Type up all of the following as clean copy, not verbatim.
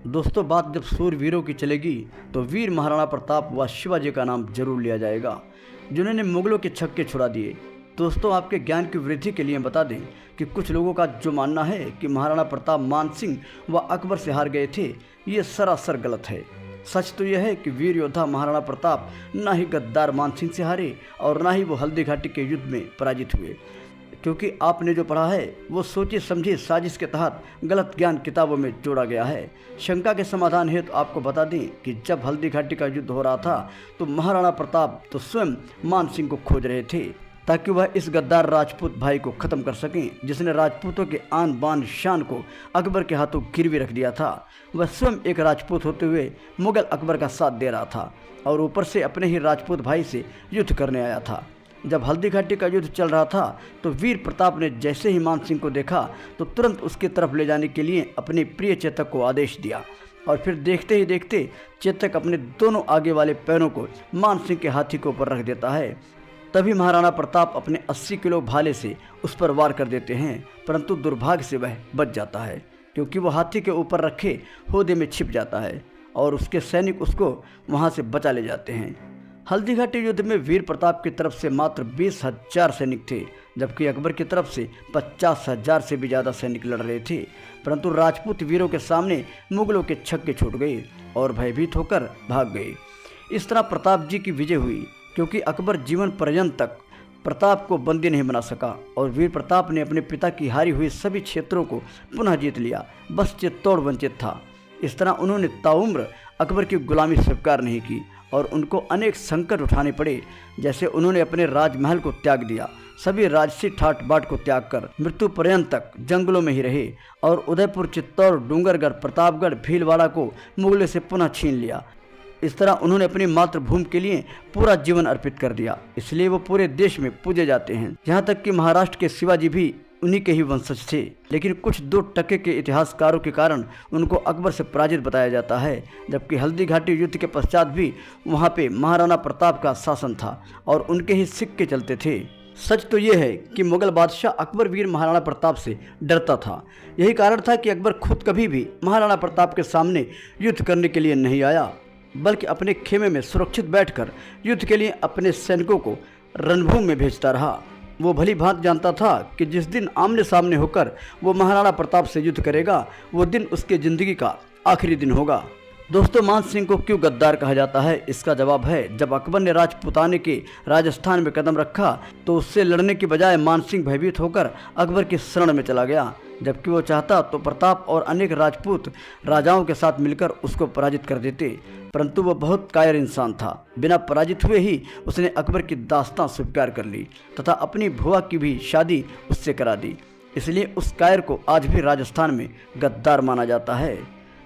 दोस्तों, बात जब सूरवीरों की चलेगी तो वीर महाराणा प्रताप व शिवाजी का नाम जरूर लिया जाएगा, जिन्होंने मुगलों के छक्के छुड़ा दिए। दोस्तों, आपके ज्ञान की वृद्धि के लिए बता दें कि कुछ लोगों का जो मानना है कि महाराणा प्रताप मानसिंह व अकबर से हार गए थे, ये सरासर गलत है। सच तो यह है कि वीर योद्धा महाराणा प्रताप न ही गद्दार मानसिंह से हारे और न ही वो हल्दी घाटी के युद्ध में पराजित हुए, क्योंकि आपने जो पढ़ा है वो सोची समझी साजिश के तहत गलत ज्ञान किताबों में जोड़ा गया है। शंका के समाधान हेतु तो आपको बता दें कि जब हल्दी घाटी का युद्ध हो रहा था तो महाराणा प्रताप तो स्वयं मानसिंह को खोज रहे थे, ताकि वह इस गद्दार राजपूत भाई को ख़त्म कर सकें, जिसने राजपूतों के आन बान शान को अकबर के हाथों गिरवी रख दिया था। वह स्वयं एक राजपूत होते हुए मुगल अकबर का साथ दे रहा था और ऊपर से अपने ही राजपूत भाई से युद्ध करने आया था। जब हल्दी घाटी का युद्ध चल रहा था तो वीर प्रताप ने जैसे ही मानसिंह को देखा तो तुरंत उसकी तरफ ले जाने के लिए अपने प्रिय चेतक को आदेश दिया और फिर देखते ही देखते चेतक अपने दोनों आगे वाले पैरों को मानसिंह के हाथी के ऊपर रख देता है। तभी महाराणा प्रताप अपने 80 किलो भाले से उस पर वार कर देते हैं, परंतु दुर्भाग्य से वह बच जाता है, क्योंकि वह हाथी के ऊपर रखे होदे में छिप जाता है और उसके सैनिक उसको वहां से बचा ले जाते हैं। हल्दी घाटी युद्ध में वीर प्रताप की तरफ से मात्र 20,000 सैनिक थे, जबकि अकबर की तरफ से 50,000 से भी ज़्यादा सैनिक लड़ रहे थे। परंतु राजपूत वीरों के सामने मुगलों के छक्के छूट गए और भयभीत होकर भाग गए। इस तरह प्रताप जी की विजय हुई, क्योंकि अकबर जीवन पर्यंत तक प्रताप को बंदी नहीं बना सका और वीर प्रताप ने अपने पिता की हारी हुई सभी क्षेत्रों को पुनः जीत लिया, बस चित्तौड़ वंचित था। इस तरह उन्होंने ताउम्र अकबर की गुलामी स्वीकार नहीं की और उनको अनेक संकट उठाने पड़े, जैसे उन्होंने अपने राजमहल को त्याग दिया, सभी राजसी ठाट बाट को त्याग कर मृत्यु पर्यंत तक जंगलों में ही रहे और उदयपुर, चित्तौड़, डूंगरगढ़, प्रतापगढ़, भीलवाड़ा को मुगलों से पुनः छीन लिया। इस तरह उन्होंने अपनी मातृभूमि के लिए पूरा जीवन अर्पित कर दिया, इसलिए वो पूरे देश में पूजे जाते हैं। यहाँ तक कि महाराष्ट्र के शिवाजी भी उन्हीं के ही वंशज थे, लेकिन कुछ 2% के इतिहासकारों के कारण उनको अकबर से पराजित बताया जाता है, जबकि हल्दी घाटी युद्ध के पश्चात भी वहाँ पे महाराणा प्रताप का शासन था और उनके ही सिक्के चलते थे। सच तो ये है कि मुगल बादशाह अकबर वीर महाराणा प्रताप से डरता था। यही कारण था कि अकबर खुद कभी भी महाराणा प्रताप के सामने युद्ध करने के लिए नहीं आया, बल्कि अपने खेमे में सुरक्षित बैठकर युद्ध के लिए अपने सैनिकों को रणभूमि में भेजता रहा। वो भली भांति जानता था कि जिस दिन आमने सामने होकर वो महाराणा प्रताप से युद्ध करेगा, वो दिन उसके ज़िंदगी का आखिरी दिन होगा। दोस्तों, मानसिंह को क्यों गद्दार कहा जाता है, इसका जवाब है, जब अकबर ने राजपूताने के राजस्थान में कदम रखा तो उससे लड़ने की बजाय मानसिंह भयभीत होकर अकबर की शरण में चला गया। जबकि वो चाहता तो प्रताप और अनेक राजपूत राजाओं के साथ मिलकर उसको पराजित कर देते, परंतु वह बहुत कायर इंसान था। बिना पराजित हुए ही उसने अकबर की दास्तां स्वीकार कर ली तथा अपनी भुआ की भी शादी उससे करा दी। इसलिए उस कायर को आज भी राजस्थान में गद्दार माना जाता है।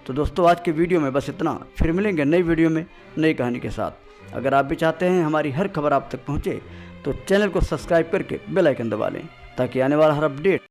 तो दोस्तों, आज के वीडियो में बस इतना। फिर मिलेंगे नई वीडियो में नई कहानी के साथ। अगर आप भी चाहते हैं हमारी हर खबर आप तक पहुँचे तो चैनल को सब्सक्राइब करके बेल आइकन दबा लें, ताकि आने वाला हर अपडेट